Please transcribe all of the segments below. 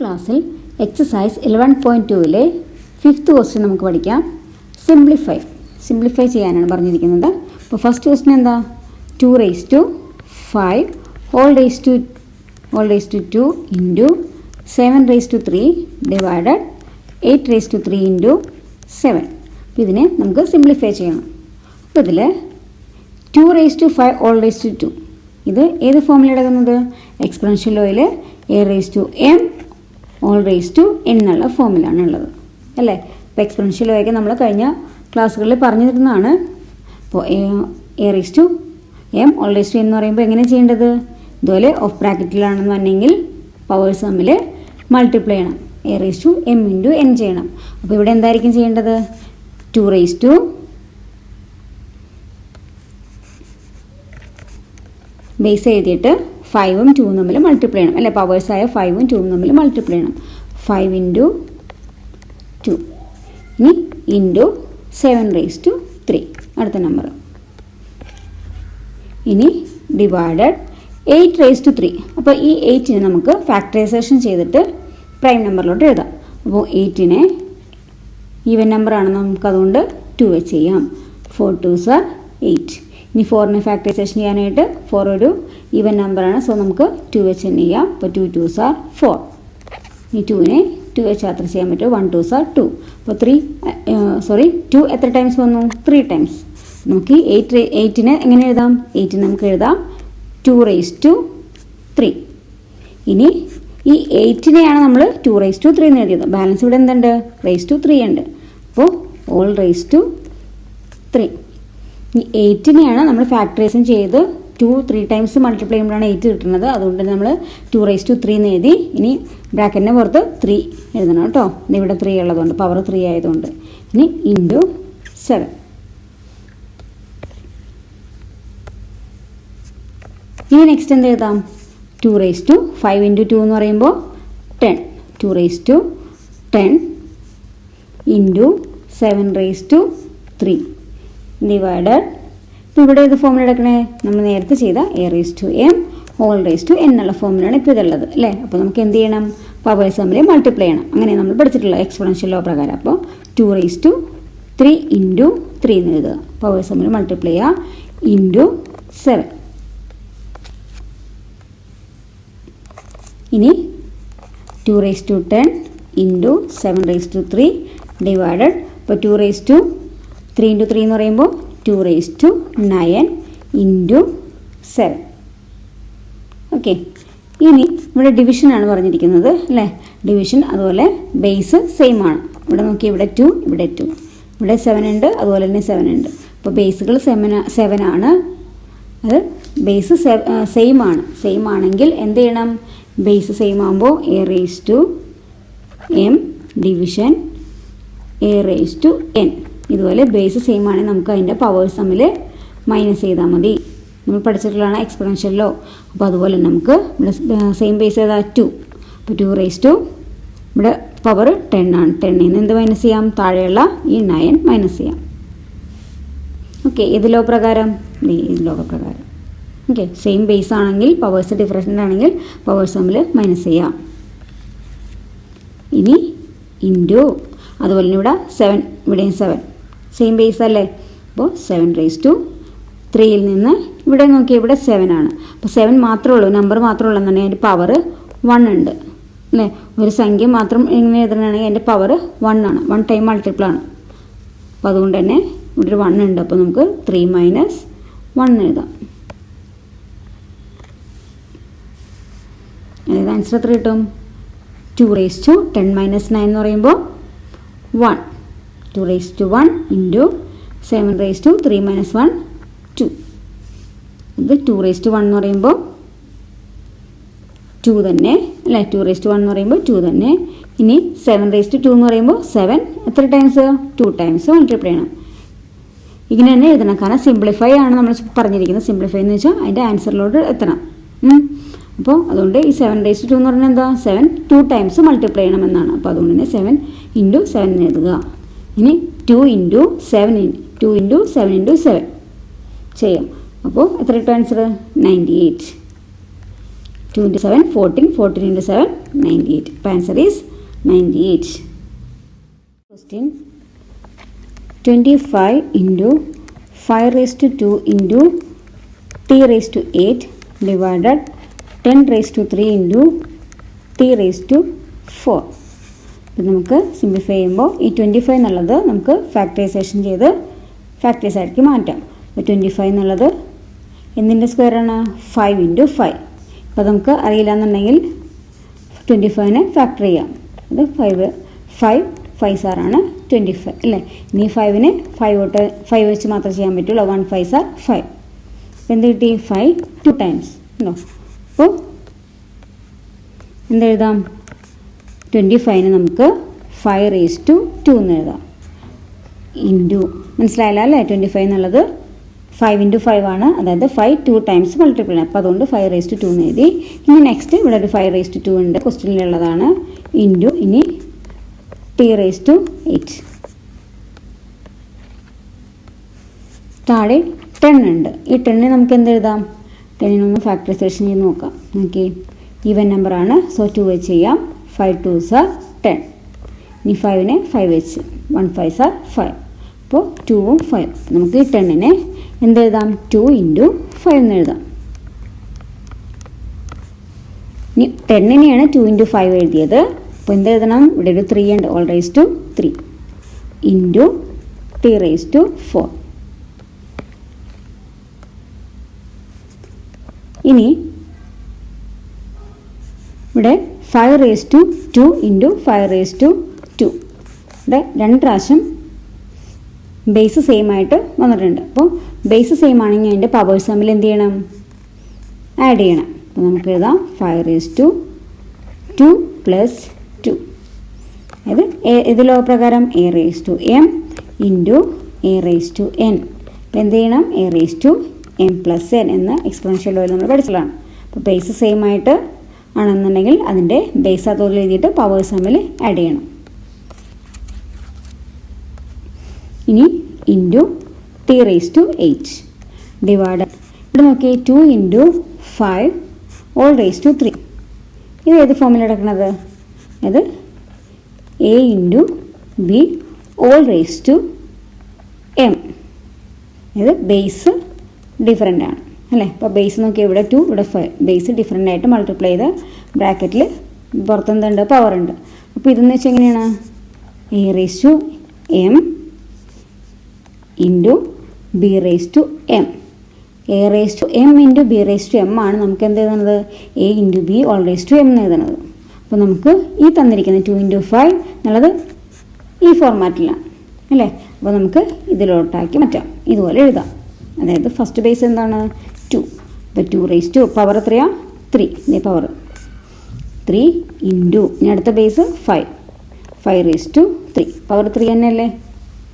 ക്ലാസ്സിൽ exercise 11.2-ലെ 5th question നമുക്ക് പഠിക്കാം. സിംപ്ലിഫൈ ചെയ്യാനാണ് പറഞ്ഞിരിക്കുന്നത്. അപ്പോൾ ഫസ്റ്റ് ക്വസ്റ്റ്യൻ എന്താ? 2 raised to 5 all raised to 2 into 7 raised to 3 divided 8 raised to 3 into 7. അപ്പോൾ ഇതിനെ നമുക്ക് സിംപ്ലിഫൈ ചെയ്യണം. അപ്പോൾ ഇതിൽ 2 raised to 5 all raised to 2 ഇത് ഏത് ഫോമിൽ എടുക്കുന്നത്? എക്സ്പൊണൻഷ്യൽ ലോയിൽ a raised to m all raised to n എന്നുള്ള ഫോമിലാണ് ഉള്ളത് അല്ലേ? ഇപ്പോൾ എക്സ്പൊണൻഷ്യൽ ലോയൊക്കെ നമ്മൾ കഴിഞ്ഞ ക്ലാസ്സുകളിൽ പറഞ്ഞു തരുന്നതാണ്. അപ്പോൾ a raised to m all raised to n എന്ന് പറയുമ്പോൾ എങ്ങനെ ചെയ്യേണ്ടത്? ഇതുപോലെ ഓഫ് ബ്രാക്കറ്റിലാണെന്നുണ്ടെങ്കിൽ പവേഴ്സ് തമ്മിൽ മൾട്ടിപ്ലൈ ചെയ്യണം. a raised to m into n ചെയ്യണം. അപ്പോൾ ഇവിടെ എന്തായിരിക്കും ചെയ്യേണ്ടത്? 2 raised to ബേസ് എഴുതിയിട്ട് 5ഉം 2ഉം തമ്മിൽ മൾട്ടിപ്ലൈ ചെയ്യണം അല്ലേ? പവേഴ്സായ 5ഉം 2ഉം തമ്മിൽ മൾട്ടിപ്ലൈ ചെയ്യണം. 5 into 2 ഇനി ഇൻറ്റു 7 raised to 3 അടുത്ത നമ്പർ. ഇനി ഡിവൈഡഡ് 8 raised to 3. അപ്പോൾ ഈ 8നെ നമുക്ക് ഫാക്ടറൈസേഷൻ ചെയ്തിട്ട് പ്രൈം നമ്പറിലോട്ട് എഴുതാം. അപ്പോൾ 8നെ ഈവൻ നമ്പറാണ്, നമുക്കതുകൊണ്ട് 2 വെച്ച് ചെയ്യാം. 4 2s are 8. ഇനി 4നെ ഫാക്ടറൈസേഷൻ ചെയ്യാനായിട്ട് 4 ഒരു ഈവൻ നമ്പറാണ്, സോ നമുക്ക് 2 വെച്ച് തന്നെ ചെയ്യാം. അപ്പോൾ 2 2s are 4. ഈ 2നെ 2 വെച്ച് യാത്ര ചെയ്യാൻ പറ്റും. 1 2s are 2. അപ്പോൾ 2 എത്ര ടൈംസ് വന്നു? 3 ടൈംസ്. നമുക്ക് ഈ 8നെ എങ്ങനെ എഴുതാം? 8 നമുക്ക് എഴുതാം 2 raised to 3. ഇനി ഈ 8നെയാണ് നമ്മൾ 2 raised to 3 എന്ന് എഴുതിയത്. ബാലൻസ് ഇവിടെ എന്തുണ്ട്? raised to 3 ഉണ്ട്. അപ്പോൾ all raised to 3. ഈ 8നെയാണ് നമ്മൾ ഫാക്ടറൈസേഷൻ ചെയ്ത് 2 3 ടൈംസ് മൾട്ടിപ്ലൈ ചെയ്യുമ്പോഴാണ് 8 കിട്ടുന്നത്. അതുകൊണ്ട് നമ്മൾ 2 raised to 3 എന്ന് എഴുതി. ഇനി ബ്രാക്കറ്റിൻ്റെ പുറത്ത് 3 എഴുതണം കേട്ടോ. ഇവിടെ 3 ഉള്ളതുകൊണ്ട്, പവർ 3 ആയതുകൊണ്ട്. ഇനി ഇൻറ്റു 7. ഇനി നെക്സ്റ്റ് എന്ത് എഴുതാം? 2 raised to 5 into 2 എന്ന് പറയുമ്പോൾ 10. 2 raised to 10 into 7 raised to 3 divided. ഇപ്പോൾ ഇവിടെ ഏത് ഫോമിൽ എടുക്കണേ? നമ്മൾ നേരത്തെ ചെയ്ത a raised to m all raised to n എന്നുള്ള ഫോമിലാണ് ഇപ്പോൾ ഇതുള്ളത് അല്ലേ? അപ്പോൾ നമുക്ക് എന്ത് ചെയ്യണം? പവേഴ്സ് തമ്മിൽ മൾട്ടിപ്ലൈ ചെയ്യണം. അങ്ങനെ നമ്മൾ പഠിച്ചിട്ടുള്ള എക്സ്പൊണൻഷ്യൽ ലോ പ്രകാരം. അപ്പോൾ 2 raised to 3 into 3 എന്ന് എഴുതുക. പവേഴ്സ് തമ്മിൽ മൾട്ടിപ്ലൈ ചെയ്യുക ഇൻറ്റു 7. ഇനി 2 raised to 10 into 7 raised to 3 divided. ഇപ്പോൾ 2 raised to 3 into 3 എന്ന് പറയുമ്പോൾ 2 raised to 9 into 7. ഓക്കെ. ഇനി ഇവിടെ ഡിവിഷനാണ് പറഞ്ഞിരിക്കുന്നത് അല്ലേ? ഡിവിഷൻ അതുപോലെ ബേസ് സെയിം ആണ്. ഇവിടെ നോക്കി, ഇവിടെ 2 ഇവിടെ 2, ഇവിടെ 7 ഉണ്ട്, അതുപോലെ തന്നെ 7 ഉണ്ട്. അപ്പോൾ ബേസുകൾ 7 ആണ്. അത് ബേസ് സെയിം ആണെങ്കിൽ എന്ത് ചെയ്യണം? ബേസ് സെയിം ആകുമ്പോൾ a raised to m division a raised to n. ഇതുപോലെ ബേസ് സെയിം ആണെങ്കിൽ നമുക്ക് അതിൻ്റെ പവേഴ്സ് തമ്മിൽ മൈനസ് ചെയ്താൽ മതി. നമ്മൾ പഠിച്ചിട്ടുള്ളതാണ് എക്സ്പൊണൻഷ്യൽ ലോ. അപ്പോൾ അതുപോലെ നമുക്ക് ഇവിടെ സെയിം ബേസ് ചെയ്താൽ 2. അപ്പോൾ 2 raised to ഇവിടെ പവർ 10 ആണ്. 10ൽ നിന്ന് എന്ത് മൈനസ് ചെയ്യാം? താഴെയുള്ള ഈ 9 മൈനസ് ചെയ്യാം. ഓക്കെ. ഏത് ലോ പ്രകാരം? ഈ ലോ പ്രകാരം. ഓക്കെ. സെയിം ബേസ് ആണെങ്കിൽ, പവേഴ്സ് ഡിഫറൻറ്റ് ആണെങ്കിൽ പവേഴ്സ് തമ്മിൽ മൈനസ് ചെയ്യാം. ഇനി ഇൻറ്റു അതുപോലെ തന്നെ ഇവിടെ 7, ഇവിടെയും 7 സെയിം ബേസ് അല്ലേ? അപ്പോൾ 7 raised to 3ൽ നിന്ന് ഇവിടെ നോക്കിയാൽ ഇവിടെ 7 ആണ്. അപ്പോൾ 7 മാത്രമേ ഉള്ളൂ, നമ്പർ മാത്രമേ ഉള്ളൂ എന്നുണ്ടെങ്കിൽ അതിൻ്റെ പവർ 1 ഉണ്ട് അല്ലേ? ഒരു സംഖ്യ മാത്രം എങ്ങനെ എഴുതണമെങ്കിൽ അതിൻ്റെ പവർ 1 ആണ്. 1 ടൈം മൾട്ടിപ്പിൾ ആണ്. അപ്പോൾ അതുകൊണ്ട് തന്നെ ഇവിടെ ഒരു 1 ഉണ്ട്. അപ്പോൾ നമുക്ക് 3 minus 1 എഴുതാം. അതായത് ആൻസർ എത്ര കിട്ടും? 2 raised to 10 minus 9 എന്ന് പറയുമ്പോൾ 1. 2 raised to 1 into 7 raised to 3 minus 1 2. ഇത് 2 raised to 1 എന്ന് പറയുമ്പോൾ 2 തന്നെ അല്ലേ? 2 raised to 1 എന്ന് പറയുമ്പോൾ 2 തന്നെ. ഇനി 7 raised to 2 എന്ന് പറയുമ്പോൾ 7 എത്ര ടൈംസ്? 2 ടൈംസ് മൾട്ടിപ്ലൈ ചെയ്യണം. ഇങ്ങനെ തന്നെ എഴുതണം. കാരണം സിംപ്ലിഫൈ ആണ് നമ്മൾ പറഞ്ഞിരിക്കുന്നത്. സിംപ്ലിഫൈ എന്ന് വെച്ചാൽ അതിൻ്റെ ആൻസറിലോട്ട് എത്തണം. അപ്പോൾ അതുകൊണ്ട് ഈ 7 raised to 2 എന്ന് പറഞ്ഞാൽ എന്താ? 7 2 ടൈംസ് മൾട്ടിപ്ലൈ ചെയ്യണമെന്നാണ്. അപ്പോൾ അതുകൊണ്ട് തന്നെ 7 into 7 എഴുതുക. ഇനി 2 into 7 into 7 ചെയ്യാം. അപ്പോൾ എത്ര കിട്ടും answer? 98. 2 into 7, 14. 14 into 7, 98. The answer is 98. Question. 25 into 5 raised to 2 into t raised to 8 divided 10 raised to 3 into t raised to 4. അപ്പോൾ നമുക്ക് സിംപ്ലിഫൈ ചെയ്യുമ്പോൾ ഈ 25 എന്നുള്ളത് നമുക്ക് ഫാക്ടറൈസേഷൻ ചെയ്ത് ഫാക്ടേഴ്സ് ആയിരിക്കും മാറ്റാം. അപ്പോൾ 25 എന്നുള്ളത് എന്തിൻ്റെ സ്ക്വയറാണ്? 5 into 5. അപ്പോൾ നമുക്ക് അറിയില്ല എന്നുണ്ടെങ്കിൽ 25നെ ഫാക്ടർ ചെയ്യാം. അത് 5 5 25 അല്ലേ. ഇനി 5നെ 5 വെച്ച് മാത്രമേ ചെയ്യാൻ പറ്റുള്ളൂ. 1 5 5. അപ്പോൾ എന്ത് കിട്ടി? 5 2 times ഉണ്ടോ? അപ്പോൾ എന്തെഴുതാം? 25ന് നമുക്ക് 5 raised to 2 എന്ന് എഴുതാം. ഇൻറ്റു മനസ്സിലായില്ല അല്ലേ? 25 എന്നുള്ളത് 5 into 5 ആണ്. അതായത് 5 2 times മൾട്ടിപ്പിൾ ആണ്. അപ്പോൾ അതുകൊണ്ട് 5 raised to 2 എന്ന് എഴുതി. ഇനി നെക്സ്റ്റ് ഇവിടെ ഒരു 5 raised to 2 ഉണ്ട്, ക്വസ്റ്റ്യനിലുള്ളതാണ്. ഇൻറ്റു ഇനി t raised to 8. താഴെ 10 ഉണ്ട്. ഈ 10നെ നമുക്ക് എന്തെഴുതാം? 10നെ ഒന്ന് ഫാക്ടറൈസേഷൻ ചെയ്ത് നോക്കാം. നോക്കി, ഈവൻ നമ്പറാണ്. സോ 2 വെച്ച് ചെയ്യാം. 5 2s are 10. ഇനി 5നെ 5 വെച്ച് 1 5s are 5. അപ്പോൾ 2ഉം 5. നമുക്ക് ഈ 10നെ എന്തെഴുതാം? 2 into 5 എന്ന് എഴുതാം. ഇനി 10നെയാണ് 2 into 5 എഴുതിയത്. അപ്പോൾ എന്തെഴുതണം? ഇവിടെ ഒരു 3 ഉണ്ട്. all raised to 3 into t raised to 4. ഇനി ഇവിടെ 5 raised to 2 into 5 raised to 2. ഇവിടെ 2 പ്രാവശ്യം ബേസ് സെയിം ആയിട്ട് വന്നിട്ടുണ്ട്. അപ്പോൾ ബേസ് സെയിം ആണെങ്കിൽ അതിൻ്റെ പവേഴ്സ് തമ്മിൽ എന്ത് ചെയ്യണം? ആഡ് ചെയ്യണം. അപ്പോൾ നമുക്ക് എഴുതാം 5 raised to 2 plus 2. അതായത് ഇത് ലോ പ്രകാരം a raised to m into a raised to n. അപ്പോൾ എന്ത് ചെയ്യണം? a raised to m plus n എന്ന എക്സ്പോണൻഷ്യൽ ലോയിൽ നമ്മൾ പഠിച്ചതാണ്. അപ്പോൾ ബേസ് സെയിം ആയിട്ട് ആണെന്നുണ്ടെങ്കിൽ അതിൻ്റെ ബേസ് അതോറിൽ എഴുതിയിട്ട് പവേഴ്സ് തമ്മിൽ ആഡ് ചെയ്യണം. ഇനി into t raised to 8 divide. ഇവിടെ നോക്കിയേ 2 into 5 all raised to 3. ഇത് ഏത് ഫോമിൽ എടുക്കുന്നത്? അത് a into b all raised to m. ഇത് ബേസ് ഡിഫറെൻ്റ് ആണ് അല്ലേ. അപ്പോൾ ബേസ് നോക്കിയാൽ ഇവിടെ 2 ഇവിടെ 5. ബേസ് ഡിഫറെൻ്റ് ആയിട്ട് മൾട്ടിപ്ലൈ ചെയ്ത് ബ്രാക്കറ്റിൽ പുറത്തെന്തുണ്ട്? പവർ ഉണ്ട്. അപ്പോൾ ഇതെന്ന് വെച്ചാൽ എങ്ങനെയാണ്? a raised to m into b raised to m. a raised to m into b raised to m ആണ് നമുക്ക് എന്ത് എഴുതുന്നത്? a into b all raised to m എന്ന് എഴുതുന്നത്. അപ്പോൾ നമുക്ക് ഈ തന്നിരിക്കുന്ന 2 into 5 എന്നുള്ളത് ഈ ഫോർമാറ്റിലാണ് അല്ലേ. അപ്പോൾ നമുക്ക് ഇതിലോട്ടാക്കി മാറ്റാം. ഇതുപോലെ എഴുതാം. അതായത് ഫസ്റ്റ് ബേസ് എന്താണ്? 2. അപ്പോൾ 2 raised to പവർ എത്രയാണ്? 3. ഇതേ പവർ 3 ഇൻറ്റു ഇനി അടുത്ത ബേസ് 5. 5 raised to 3. പവർ 3 തന്നെയല്ലേ?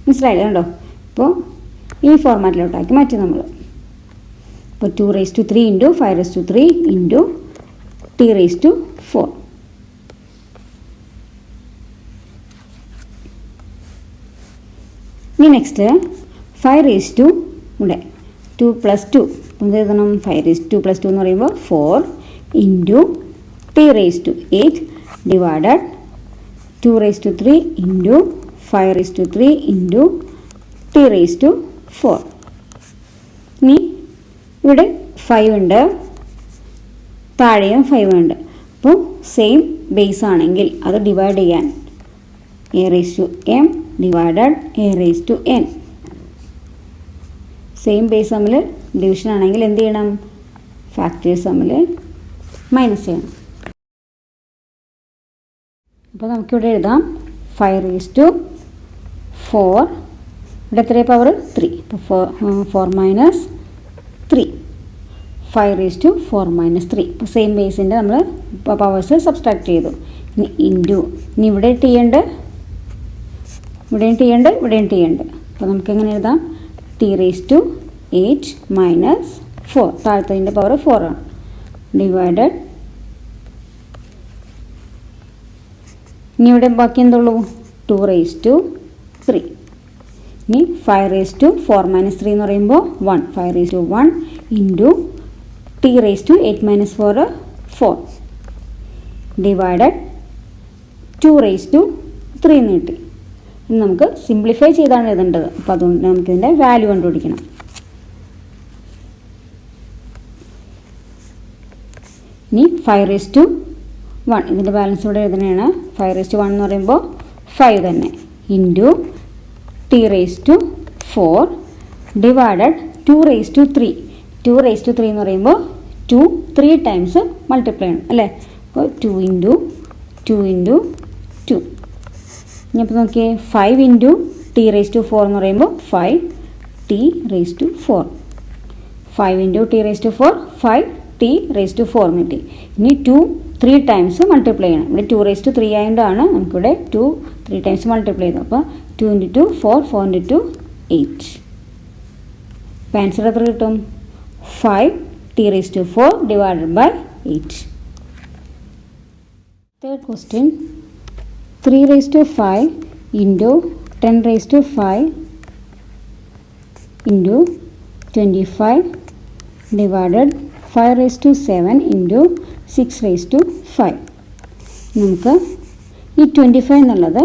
മനസ്സിലായില്ലേ? കണ്ടോ? അപ്പോൾ ഈ ഫോർമാറ്റിലോട്ടാക്കി മാറ്റി നമ്മൾ. അപ്പോൾ 2 raised to 3 into 5 raised to 3 into t raised to 4. ഇനി നെക്സ്റ്റ് 5 raised to ഇവിടെ 2 plus 2. എന്ത് എഴുതണം? 5 raised to 2 plus 2 എന്ന് പറയുമ്പോൾ 4 into t raised to 8 divided 2 raised to 3 into 5 raised to 3 into t raised to 4. ഇനി ഇവിടെ 5 ഉണ്ട്, താഴെയും 5 ഉണ്ട്. അപ്പോൾ സെയിം ബേസ് ആണെങ്കിൽ അത് ഡിവൈഡ് ചെയ്യാൻ a raised to m divided a raised to n. Same base തമ്മിൽ ഡിവിഷൻ ആണെങ്കിൽ എന്ത് ചെയ്യണം? ഫാക്ടേഴ്സ് തമ്മിൽ മൈനസ് ചെയ്യണം. അപ്പോൾ നമുക്കിവിടെ എഴുതാം 5 raised to 4. ഇവിടെ എത്ര പവർ? 3. അപ്പോൾ 4 minus 3. 5 raised to 4 minus 3. ഇപ്പോൾ സെയിം ബേസിൻ്റെ നമ്മൾ പവേഴ്സ് സബ്സ്ട്രാക്ട് ചെയ്തു. ഇനി ഇൻറ്റു ഇനി ഇവിടെ ടി ഉണ്ട്, ഇവിടെയും ടി ഉണ്ട്, ഇവിടെയും ടി ഉണ്ട്. അപ്പോൾ നമുക്ക് എങ്ങനെ എഴുതാം? t raised to 8 minus 4. താഴത്തതിൻ്റെ power 4 ആണ്. ഡിവൈഡഡ് ഇനി ഇവിടെ ബാക്കി എന്തുള്ളൂ? 2 raised to 3. ഇനി 5 raised to 4 minus 3 എന്ന് പറയുമ്പോൾ 1. 5 raised to 1 into t raised to 8 minus 4 4 divided 2 raise to 3 എന്ന് കിട്ടി. ഇനി നമുക്ക് സിംപ്ലിഫൈ ചെയ്താണ് എഴുതേണ്ടത്. അപ്പോൾ അതുകൊണ്ട് നമുക്കിതിൻ്റെ വാല്യൂ കണ്ടുപിടിക്കണം. ഇനി 5 റേസ് ടു 1 ഇതിൻ്റെ ബാലൻസ് ഇവിടെ എഴുതുന്നതാണ്. 5 റേസ് ടു 1 എന്ന് പറയുമ്പോൾ 5 തന്നെ into T raise to 4 divided 2 raise to 3. 2 raise to 3 എന്ന് പറയുമ്പോൾ 2 3 ടൈംസ് മൾട്ടിപ്ലൈ ആണ് അല്ലേ. അപ്പോൾ 2 ഇൻറ്റു 2 ഇൻറ്റു 2. ഇനി അപ്പോൾ നോക്കിയേ 5 ഇൻറ്റു ടി റേസ് ടു 4 എന്ന് പറയുമ്പോൾ 5 T raise to 4. 5 into T raise to 4 5 T raise to 4 എന്ന് കിട്ടി. ഇനി 2 3 ടൈംസ് മൾട്ടിപ്ലൈ ചെയ്യണം. ഇവിടെ 2 റേസ് ടു 3 ആയതുകൊണ്ടാണ് നമുക്കിവിടെ 2 3 ടൈംസ് മൾട്ടിപ്ലൈ ചെയ്തത്. അപ്പോൾ 2 ഇൻറ്റു 2 4 4 ഇൻറ്റു 2 8. അപ്പോൾ ആൻസർ എത്ര കിട്ടും? 5 T raise to 4 divided by 8. Third question 3 raise to 5 into 10 raise to 5 into 25 divided 5 raise to 7 into 6 raise to 5. നമുക്ക് ഈ 25 എന്നുള്ളത്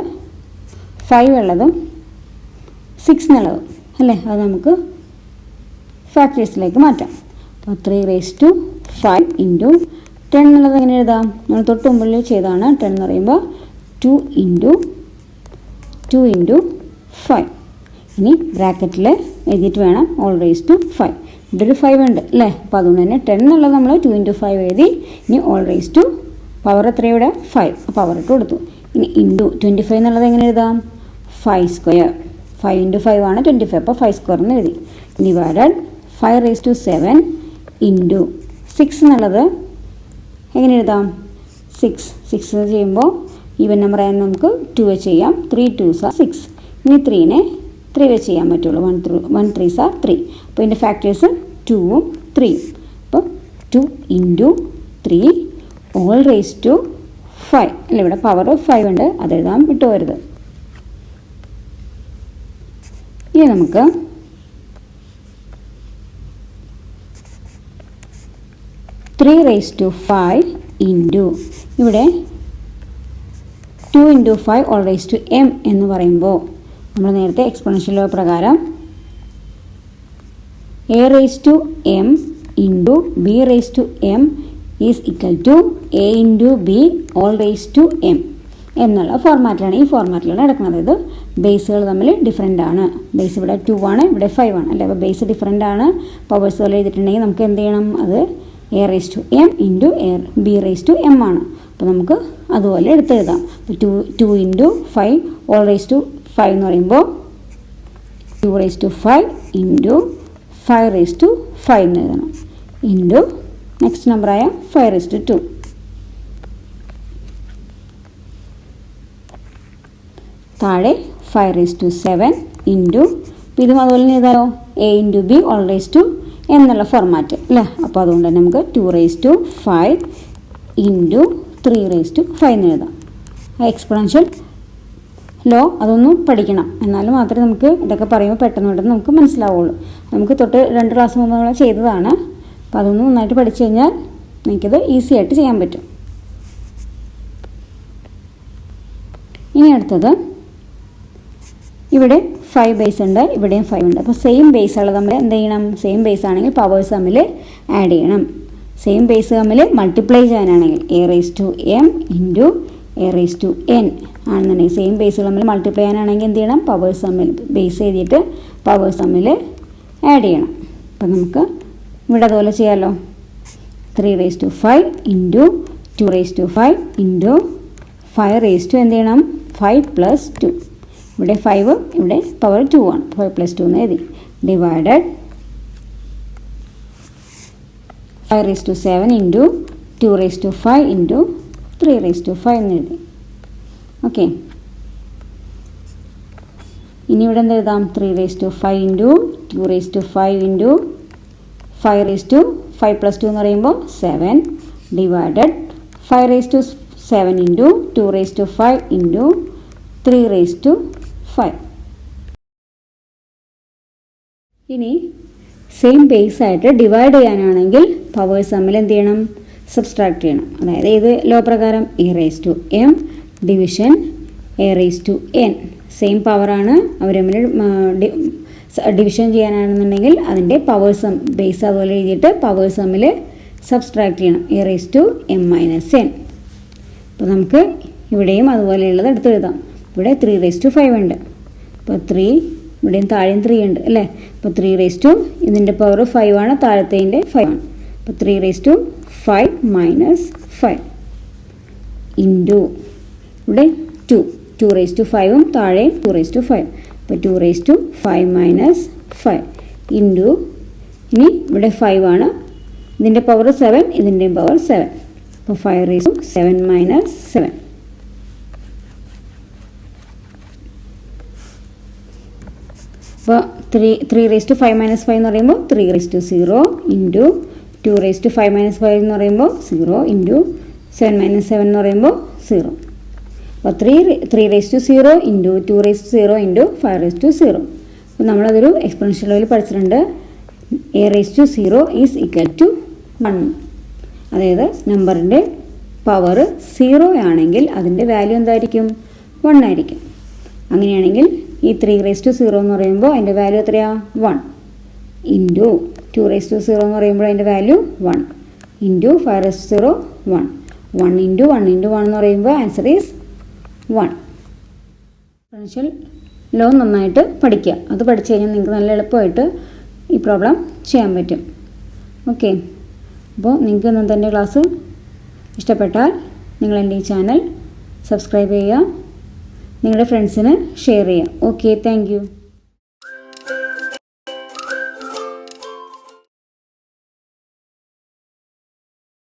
5 ഉള്ളതും 6 എന്നുള്ളതും അല്ലേ, അത് നമുക്ക് ഫാക്ടേഴ്സിലേക്ക് മാറ്റാം. അപ്പോൾ 3 റേസ് ടു 5 ഇൻറ്റു 10 എന്നുള്ളത് എങ്ങനെ എഴുതാം? നമ്മൾ തൊട്ട് മുമ്പിൽ ചെയ്താണ്. 10 എന്ന് പറയുമ്പോൾ 2 ഇൻറ്റു 5. ഇനി ബ്രാക്കറ്റിൽ എഴുതിയിട്ട് വേണം ഓൾ റേസ് ടു 5. ഇവിടെ ഒരു 5 ഉണ്ട് അല്ലേ. അപ്പോൾ അതുകൊണ്ട് തന്നെ 10 എന്നുള്ളത് നമ്മൾ 2 ഇൻറ്റു 5 എഴുതി. ഇനി ഓൾ റേസ് ടു പവർ എത്രയുടെ 5 പവർ ഇട്ട് കൊടുത്തു. ഇനി ഇൻറ്റു 25 എന്നുള്ളത് എങ്ങനെ എഴുതാം? 5 സ്ക്വയർ. 5 ഇൻറ്റു 5 ആണ് 25. അപ്പോൾ 5 സ്ക്വയർ എന്ന് എഴുതി. ഡിവൈഡഡ് 5 റേസ് ടു 7 ഇൻറ്റു 6 എന്നുള്ളത് എങ്ങനെ എഴുതാം? 6 ചെയ്യുമ്പോൾ ഈവൻ നമ്പർ ആയാലും നമുക്ക് 2 വെച്ച് ചെയ്യാം. 3 2s are 6. ഇനി 3നെ 3 വെച്ച് ചെയ്യാൻ പറ്റുള്ളൂ. 1 3s are 3. അപ്പോൾ ഇതിൻ്റെ ഫാക്ടേഴ്സ് 2ഉം 3ഉം. അപ്പോൾ 2 ഇൻറ്റു 3 ഓൾ റേസ് ടു 5 അല്ല, ഇവിടെ പവർ 5 ഉണ്ട്, അതെഴുതാൻ വിട്ടുപോരുത്. ഇനി നമുക്ക് 3 റേസ് ടു 5 ഇൻറ്റു ഇവിടെ 2 into 5 all raise to m എന്ന് പറയുമ്പോൾ നമ്മൾ നേരത്തെ എക്സ്പോണൻഷ്യൽ ലോ പ്രകാരം a raise to m into b raise to m is equal to a into b all raise to m എന്നുള്ള ഫോർമാറ്റിലാണ്. ഈ ഫോർമാറ്റിലാണ് എടുക്കുന്നത്. ഇത് ബേസുകൾ തമ്മിൽ ഡിഫറെൻ്റ് ആണ്. ബേസ് ഇവിടെ 2 ആണ്, ഇവിടെ 5 ആണ് അല്ലേ. അപ്പോൾ ബേസ് ഡിഫറെൻ്റ് ആണ്. പവേഴ്സ് പോലെ ചെയ്തിട്ടുണ്ടെങ്കിൽ നമുക്ക് എന്ത് ചെയ്യണം? അത് a raise to m into b raise to m ആണ്. അപ്പോൾ നമുക്ക് അതുപോലെ എടുത്തെഴുതാം. അപ്പോൾ 2 ഇൻറ്റു 5 ഓൾ റേസ് ടു 5 എന്ന് പറയുമ്പോൾ 2 raise to 5 into 5 raise to 5 എന്ന് എഴുതണം. ഇൻറ്റു നെക്സ്റ്റ് നമ്പറായ 5 റേസ് ടു 2. താഴെ 5 റേസ് ടു 7 ഇൻറ്റു ഇതും അതുപോലെ തന്നെ എഴുതാമോ? a into b all raise to എന്നുള്ള ഫോർമാറ്റ് അല്ലേ. അപ്പോൾ അതുകൊണ്ട് തന്നെ നമുക്ക് 2 raise to 5 into 3 raise to 5 എന്ന് എഴുതാം. എക്സ്പോണൻഷ്യൽ ലോ അതൊന്നും പഠിക്കണം, എന്നാലും മാത്രമേ നമുക്ക് ഇതൊക്കെ പറയുമ്പോൾ പെട്ടെന്ന് നമുക്ക് മനസ്സിലാവുള്ളൂ. നമുക്ക് തൊട്ട് 2 ക്ലാസ് മുമ്പ് നമ്മൾ ചെയ്തതാണ്. അപ്പോൾ അതൊന്നും നന്നായിട്ട് പഠിച്ചു കഴിഞ്ഞാൽ നിങ്ങൾക്കിത് ഈസി ആയിട്ട് ചെയ്യാൻ പറ്റും. ഇനി അടുത്തത് ഇവിടെ 5 ബേസ് ഉണ്ട്, ഇവിടെയും 5 ഉണ്ട്. അപ്പോൾ സെയിം ബേസുകൾ നമ്മൾ എന്ത് ചെയ്യണം? സെയിം ബേസ് ആണെങ്കിൽ പവേഴ്സ് തമ്മിൽ ആഡ് ചെയ്യണം. സെയിം ബേസ് തമ്മിൽ മൾട്ടിപ്ലൈ ചെയ്യാനാണെങ്കിൽ a raise to m into a raise to n ആണെന്നുണ്ടെങ്കിൽ സെയിം ബേസുകൾ തമ്മിൽ മൾട്ടിപ്ലൈ ചെയ്യാനാണെങ്കിൽ എന്ത് ചെയ്യണം? പവേഴ്സ് തമ്മിൽ ബേസ് എഴുതിയിട്ട് പവേഴ്സ് തമ്മിൽ ആഡ് ചെയ്യണം. അപ്പോൾ നമുക്ക് ഇവിടെ അതുപോലെ ചെയ്യാമല്ലോ. 3 raise to 5 into 2 raise to 5 into 5 raise to എന്ത് ചെയ്യണം? 5 പ്ലസ് 2. ഇവിടെ 5 ഇവിടെ പവർ 2 ആണ്. 5 പ്ലസ് 2 എന്ന് എഴുതി. Divided 5 raise to 7 into 2 raise to 5 into 3 raise to 5 എന്ന് എഴുതി. ഓക്കെ, ഇനി ഇവിടെ എന്ത് എഴുതാം? 3 raise to 5 into 2 raise to 5 into 5 raise to 5 plus 2 എന്ന് പറയുമ്പോൾ 7 divided 5 raise to 7 into 2 raise to 5 into 3 raise to 5. ഇനി സെയിം ബേസ് ആയിട്ട് ഡിവൈഡ് ചെയ്യാനാണെങ്കിൽ പവേഴ്സ് തമ്മിൽ എന്ത് ചെയ്യണം? സബ്സ്ട്രാക്ട് ചെയ്യണം. അതായത് ഏത് ലോ പ്രകാരം e⁻m ഡിവിഷൻ a⁻n സെയിം പവറാണ് അവർ തമ്മിൽ ഡിവിഷൻ ചെയ്യാനാണെന്നുണ്ടെങ്കിൽ അതിൻ്റെ പവേഴ്സ് ബേസ് അതുപോലെ എഴുതിയിട്ട് പവേഴ്സ് തമ്മിൽ സബ്സ്ട്രാക്ട് ചെയ്യണം e⁻m-n. അപ്പോൾ നമുക്ക് ഇവിടെയും അതുപോലെയുള്ളത് എടുത്ത് എഴുതാം. ഇവിടെ 3/5 ഉണ്ട്. അപ്പോൾ 3 ഇവിടെയും താഴെയും 3 ഉണ്ട് അല്ലേ. അപ്പോൾ 3 ഇതിൻ്റെ പവർ 5 ആണ്, താഴത്തേൻ്റെ 5 ആണ്. അപ്പോൾ 3/5 - 5 ഇൻറ്റു ഇവിടെ 2/5 താഴെ 2/5. അപ്പോൾ 2/5 - 5 ഇൻറ്റു ഇനി ഇവിടെ 5 ആണ്, ഇതിൻ്റെ പവർ 7, ഇതിൻ്റെയും പവർ 7. അപ്പോൾ 5/7 - 7. അപ്പോൾ 3/5 - 5 എന്ന് പറയുമ്പോൾ 3/0 ഇൻറ്റു 2/5 - 5 എന്ന് പറയുമ്പോൾ 0 ഇൻറ്റു 7 - 7 എന്ന് പറയുമ്പോൾ 0. അപ്പോൾ 3/0 ഇൻറ്റു 2/0 ഇൻറ്റു 5/0. അപ്പോൾ നമ്മളതൊരു എക്സ്പോണൻഷ്യൽ ലെവലിൽ പഠിച്ചിട്ടുണ്ട്. a⁻0 is equal to 1. അതായത് നമ്പറിൻ്റെ പവർ 0 ആണെങ്കിൽ അതിൻ്റെ വാല്യൂ എന്തായിരിക്കും? 1 ആയിരിക്കും. അങ്ങനെയാണെങ്കിൽ ഈ 3/0 എന്ന് പറയുമ്പോൾ അതിൻ്റെ വാല്യൂ എത്രയാണ്? 1 ഇൻറ്റു 2/0 എന്ന് പറയുമ്പോൾ അതിൻ്റെ വാല്യൂ 1 ഇൻറ്റു 5/0 1. 1 ഇൻറ്റു 1 ഇൻറ്റു 1 എന്ന് പറയുമ്പോൾ ആൻസർ ഈസ് 1. എക്സ്പോണൻഷ്യൽ ലോ നന്നായിട്ട് പഠിക്കുക. അത് പഠിച്ചു കഴിഞ്ഞാൽ നിങ്ങൾക്ക് നല്ല എളുപ്പമായിട്ട് ഈ പ്രോബ്ലം ചെയ്യാൻ പറ്റും. ഓക്കെ, അപ്പോൾ നിങ്ങൾക്ക് ഇന്നത്തെ എൻ്റെ ക്ലാസ് ഇഷ്ടപ്പെട്ടാൽ നിങ്ങൾ എൻ്റെ ഈ ചാനൽ സബ്സ്ക്രൈബ് ചെയ്യുക, നിങ്ങളുടെ ഫ്രണ്ട്സിന് ഷെയർ ചെയ്യുക. Okay, thank you.